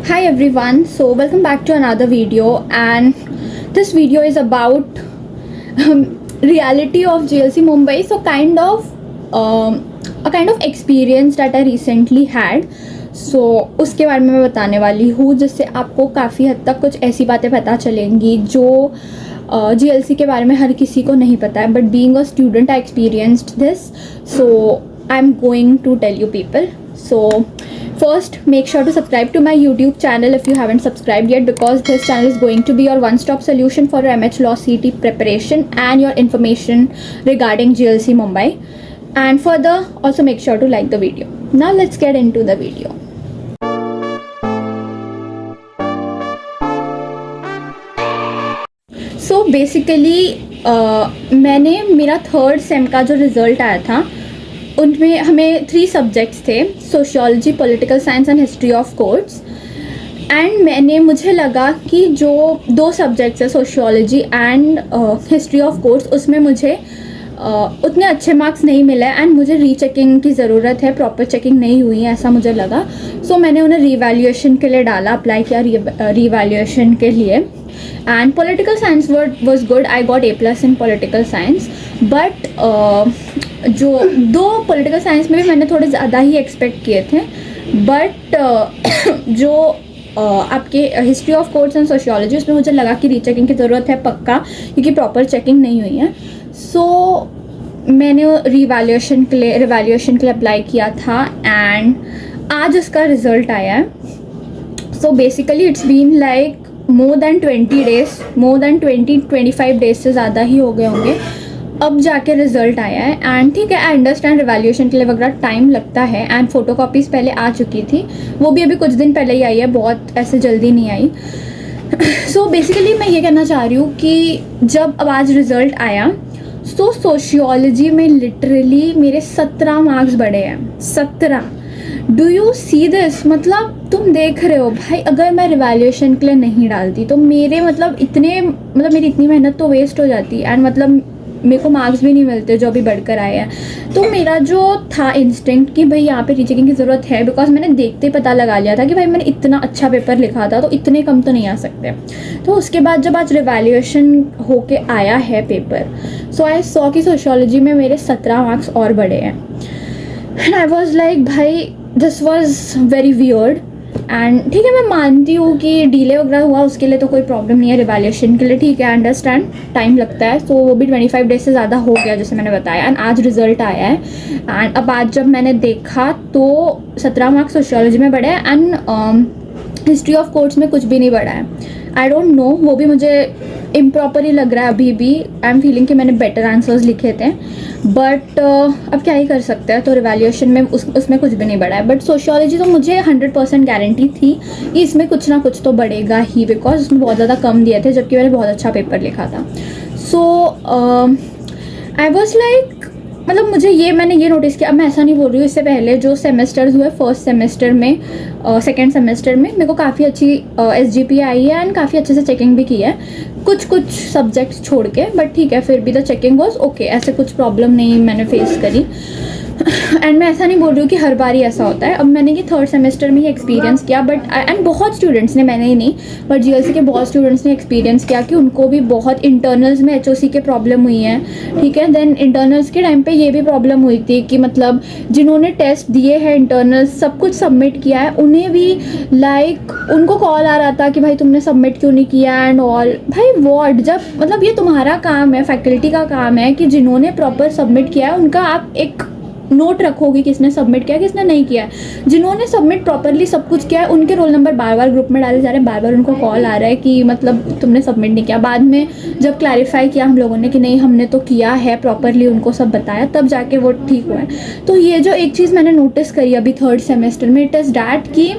Hi everyone, so welcome back to another video, and this video is about reality of GLC Mumbai. So a kind of experience that I recently had. So उसके बारे में मैं बताने वाली हूँ, जिससे आपको काफ़ी हद तक कुछ ऐसी बातें पता चलेंगी जो GLC के बारे में हर किसी को नहीं पता है. But being a student I experienced this, so I am going to tell you people. So first, make sure to subscribe to my YouTube channel if you haven't subscribed yet, because this channel is going to be your one-stop solution for your MH Law CT preparation and your information regarding GLC Mumbai. And further, also make sure to like the video. Now let's get into the video. So basically मैंने मेरा third same का जो result आया था उनमें हमें 3 subjects थे: sociology, political science and history of courts. And मुझे लगा कि जो 2 सब्जेक्ट्स है, sociology and history of courts, उसमें मुझे उतने अच्छे मार्क्स नहीं मिले एंड मुझे रीचेकिंग की ज़रूरत है, प्रॉपर चेकिंग नहीं हुई है ऐसा मुझे लगा. सो मैंने उन्हें रीवैल्यूएशन के लिए डाला, अप्लाई किया रीवैल्यूएशन के लिए. And political science was good, I got A+ in political science. But जो 2 पॉलिटिकल साइंस में भी मैंने थोड़े ज़्यादा ही एक्सपेक्ट किए थे. बट जो आपके history of courts and sociology, उसमें मुझे लगा कि रीचेकिंग की ज़रूरत है पक्का, क्योंकि प्रॉपर चेकिंग नहीं हुई है. सो मैंने रिवैल्यूएशन के लिए अप्लाई किया था एंड आज उसका रिज़ल्ट आया है. So basically it's been like more than 25 days से ज़्यादा ही हो गए होंगे अब जाके रिज़ल्ट आया है. एंड ठीक है, आई अंडरस्टैंड रिवैल्यूएशन के लिए वगैरह टाइम लगता है. एंड फ़ोटोकॉपीज़ पहले आ चुकी थी, वो भी अभी कुछ दिन पहले ही आई है, बहुत ऐसे जल्दी नहीं आई. सो बेसिकली मैं ये कहना चाह रही हूँ कि जब अब आज रिज़ल्ट आया, तो सोशियोलॉजी में लिटरली मेरे 17 मार्क्स बढ़े हैं. 17. Do you see this? मतलब तुम देख रहे हो भाई, अगर मैं रिवैल्यूएशन के लिए नहीं डालती तो मेरी इतनी मेहनत तो वेस्ट हो जाती. एंड मतलब मेरे को मार्क्स भी नहीं मिलते जो अभी बढ़कर आए हैं. तो मेरा जो था इंस्टिंक्ट कि भाई यहाँ पे रीचेकिंग की ज़रूरत है, बिकॉज मैंने देखते ही पता लगा लिया था कि भाई मैंने इतना अच्छा पेपर लिखा था, तो इतने कम तो नहीं आ सकते. तो उसके बाद जब आज रिवैल्यूएशन होके आया है पेपर, सो आई सॉ कि सोशियोलॉजी में मेरे 17 मार्क्स और बढ़े हैं. एंड आई वॉज लाइक भाई this was very weird. And ठीक है, मैं मानती हूँ कि डिले वगैरह हुआ, उसके लिए तो कोई प्रॉब्लम नहीं है. रिवैल्यूएशन के लिए ठीक है, अंडरस्टैंड, टाइम लगता है. तो वो भी 25 डेज से ज़्यादा हो गया जैसे मैंने बताया. एंड आज रिज़ल्ट आया है. एंड अब आज जब मैंने देखा तो 17 मार्क्स सोशियोलॉजी में बढ़े हैं एंड हिस्ट्री ऑफ कोर्ट्स में कुछ भी नहीं बढ़ा है. आई डोंट नो, वो भी मुझे इम्प्रॉपर ही लग रहा है अभी भी. आई एम फीलिंग कि मैंने बेटर आंसर्स लिखे थे. बट अब क्या ही कर सकते हैं. तो रिवैल्यूएशन में उसमें कुछ भी नहीं बढ़ा है. बट सोशियोलॉजी तो मुझे 100% गारंटी थी कि इसमें कुछ ना कुछ तो बढ़ेगा ही, बिकॉज उसमें बहुत ज़्यादा कम दिए थे जबकि मैंने बहुत अच्छा पेपर लिखा था. सो आई वॉज लाइक, मतलब मैंने ये नोटिस किया. अब मैं ऐसा नहीं बोल रही हूँ, इससे पहले जो सेमेस्टर्स हुए, फर्स्ट सेमेस्टर में, सेकेंड सेमेस्टर में मेरे को काफ़ी अच्छी SGPA आई है एंड काफ़ी अच्छे से चेकिंग भी की है, कुछ सब्जेक्ट्स छोड़ के. बट ठीक है, फिर भी द चेकिंग वॉज ओके, ऐसे कुछ प्रॉब्लम नहीं मैंने फेस करी. एंड मैं ऐसा नहीं बोल रही हूँ कि हर बार ही ऐसा होता है. अब मैंने ये थर्ड सेमेस्टर में ही एक्सपीरियंस किया. बट एंड बहुत स्टूडेंट्स ने, मैंने ही नहीं, बट GLC के बहुत स्टूडेंट्स ने एक्सपीरियंस किया कि उनको भी बहुत इंटरनल्स में HOC के प्रॉब्लम हुई है. ठीक है, देन इंटरनल्स के टाइम पे ये भी प्रॉब्लम हुई थी कि मतलब जिन्होंने टेस्ट दिए हैं, इंटरनल्स सब कुछ सबमिट किया है, उन्हें भी लाइक उनको कॉल आ रहा था कि भाई तुमने सबमिट क्यों नहीं किया एंड ऑल. भाई वॉट, जब मतलब ये तुम्हारा काम है, फैकल्टी का काम है कि जिन्होंने प्रॉपर सबमिट किया है उनका आप एक नोट रखोगे किसने सबमिट किया, किसने नहीं किया है. जिन्होंने सबमिट प्रॉपरली सब कुछ किया है उनके रोल नंबर बार बार ग्रुप में डाले जा रहे हैं, बार बार उनको कॉल आ रहा है कि मतलब तुमने सबमिट नहीं किया. बाद में जब क्लैरिफाई किया हम लोगों ने कि नहीं हमने तो किया है प्रॉपरली, उनको सब बताया, तब जाके वो ठीक हुआ है. तो ये जो एक चीज़ मैंने नोटिस करी अभी थर्ड सेमेस्टर में, इट इज़ डैट कि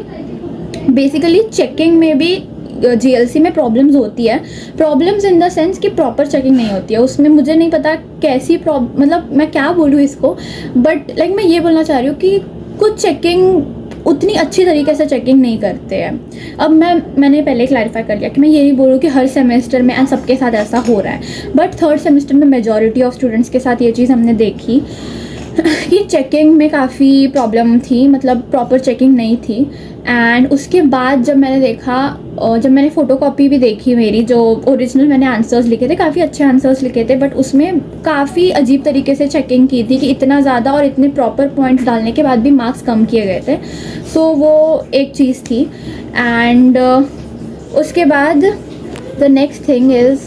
बेसिकली चेकिंग में भी GLC में प्रॉब्लम्स होती है. प्रॉब्लम्स इन द सेंस कि प्रॉपर चेकिंग नहीं होती है उसमें. मुझे नहीं पता कैसी मतलब मैं क्या बोलूँ इसको, बट लाइक मैं ये बोलना चाह रही हूँ कि कुछ चेकिंग उतनी अच्छी तरीके से चेकिंग नहीं करते हैं. अब मैंने पहले क्लैरिफाई कर लिया कि मैं ये नहीं बोल रही हूँ कि हर सेमेस्टर में एंड सबके साथ ऐसा हो रहा है. बट थर्ड सेमेस्टर में मेजॉरिटी ऑफ स्टूडेंट्स के साथ ये चीज़ हमने देखी. कि चेकिंग में काफ़ी प्रॉब्लम थी, मतलब प्रॉपर चेकिंग नहीं थी। एंड उसके बाद जब मैंने देखा, जब मैंने फ़ोटोकॉपी भी देखी मेरी, जो ओरिजिनल मैंने आंसर्स लिखे थे, काफ़ी अच्छे आंसर्स लिखे थे, बट उसमें काफ़ी अजीब तरीके से चेकिंग की थी कि इतना ज़्यादा और इतने प्रॉपर पॉइंट्स डालने के बाद भी मार्क्स कम किए गए थे। सो वो एक चीज़ थी। एंड उसके बाद the next thing is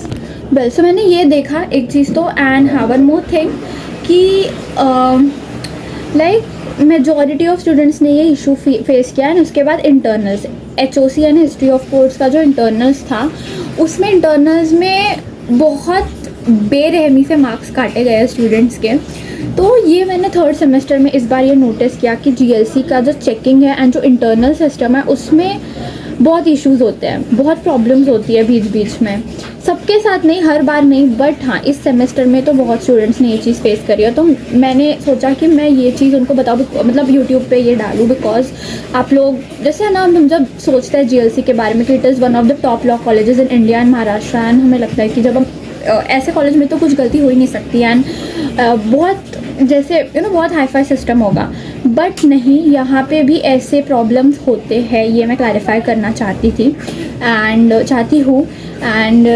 well, so मैंने ये देखा एक चीज़ तो, and how one more thing कि लाइक मेजॉरिटी ऑफ स्टूडेंट्स ने ये इशू फेस किया। एंड उसके बाद internals, HOC and history of course का जो इंटरनल्स था, उसमें इंटरनल्स में बहुत बेरहमी से मार्क्स काटे गए स्टूडेंट्स के। तो ये मैंने थर्ड सेमेस्टर में इस बार ये नोटिस किया कि GLC का जो चेकिंग है एंड जो इंटरनल सिस्टम है, उसमें बहुत इश्यूज़ होते हैं, बहुत प्रॉब्लम्स होती है बीच बीच में। सबके साथ नहीं, हर बार नहीं, बट हाँ इस सेमेस्टर में तो बहुत स्टूडेंट्स ने ये चीज़ फेस करी है। तो मैंने सोचा कि मैं ये चीज़ उनको बताऊँ, मतलब यूट्यूब पे ये डालूँ, बिकॉज आप लोग जैसे ना, हम जब सोचते हैं GLC के बारे में कि it is one of the top law colleges in India and Maharashtra, and हमें लगता है कि जब हम ऐसे कॉलेज में तो कुछ गलती हो ही नहीं सकती, एंड बहुत जैसे बहुत हाई फाई सिस्टम होगा, बट नहीं, यहाँ पे भी ऐसे प्रॉब्लम्स होते हैं। ये मैं क्लैरिफाई करना चाहती थी एंड चाहती हूँ। एंड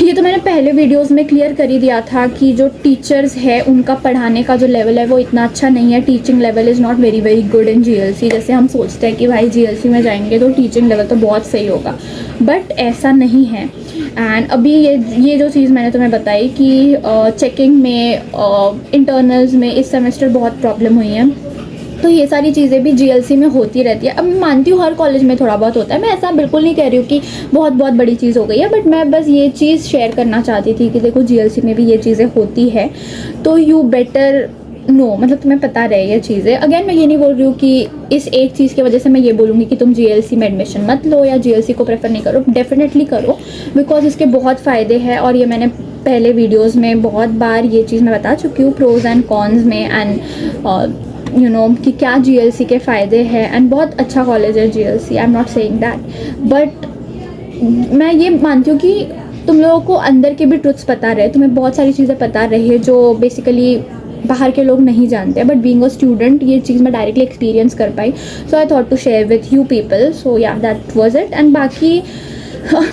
ये तो मैंने पहले वीडियोस में क्लियर कर ही दिया था कि जो टीचर्स है उनका पढ़ाने का जो लेवल है वो इतना अच्छा नहीं है। Teaching level is not very very good in GLC। जैसे हम सोचते हैं कि भाई GLC में जाएंगे तो टीचिंग लेवल तो बहुत सही होगा, बट ऐसा नहीं है। एंड अभी ये जो चीज़ मैंने तुम्हें बताई कि चेकिंग में, इंटरनल्स में इस सेमेस्टर बहुत प्रॉब्लम हुई है, तो ये सारी चीज़ें भी GLC में होती रहती है। अब मैं मानती हूँ हर कॉलेज में थोड़ा बहुत होता है, मैं ऐसा बिल्कुल नहीं कह रही हूँ कि बहुत बहुत बड़ी चीज़ हो गई है, बट मैं बस ये चीज़ शेयर करना चाहती थी कि देखो GLC में भी ये चीज़ें होती है, तो यू बेटर नो, मतलब तुम्हें पता रहे ये चीज़ें। अगेन मैं ये नहीं बोल रही हूँ कि इस एक चीज़ की वजह से मैं ये बोलूँगी कि तुम GLC में एडमिशन मत लो या GLC को प्रेफर नहीं करो। डेफिनेटली करो, बिकॉज इसके बहुत फ़ायदे हैं, और ये मैंने पहले वीडियोज़ में बहुत बार ये चीज़ मैं बता चुकी हूँ, प्रोज एंड कॉन्स में, एंड कि क्या GLC के फ़ायदे हैं। एंड बहुत अच्छा कॉलेज है GLC, I am not saying that, but मैं ये मानती हूँ कि तुम लोगों को अंदर के भी ट्रुथ्स पता रहे, तुम्हें बहुत सारी चीज़ें पता रहे जो बेसिकली बाहर के लोग नहीं जानते, बट बीइंग अ स्टूडेंट ये चीज़ मैं डायरेक्टली एक्सपीरियंस कर पाई। So I thought to share with you people. So yeah that was it. And बाकी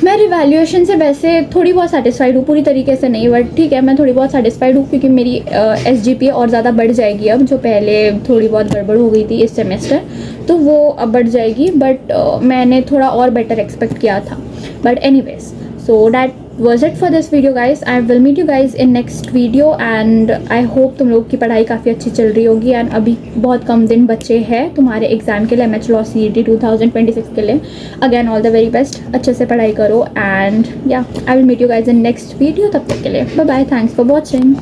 मैं रिवैल्यूएशन से वैसे थोड़ी बहुत सेटिस्फाइड हूँ, पूरी तरीके से नहीं, बट ठीक है, मैं थोड़ी बहुत सेटिस्फाइड हूँ, क्योंकि मेरी SGPA और ज़्यादा बढ़ जाएगी अब, जो पहले थोड़ी बहुत गड़बड़ हो गई थी इस सेमेस्टर, तो वो अब बढ़ जाएगी, बट मैंने थोड़ा और बेटर एक्सपेक्ट किया था। But anyways, so that was it for this video guys. I will meet you guys in next video and I hope तुम लोग की पढ़ाई काफ़ी अच्छी चल रही होगी। एंड अभी बहुत कम दिन बचे हैं तुम्हारे एग्ज़ाम के लिए, MH Law CET 2026 के लिए। Again all the very best, अच्छे से पढ़ाई करो, एंड या I will meet you guys in next video. तब तक के लिए bye bye, thanks for watching.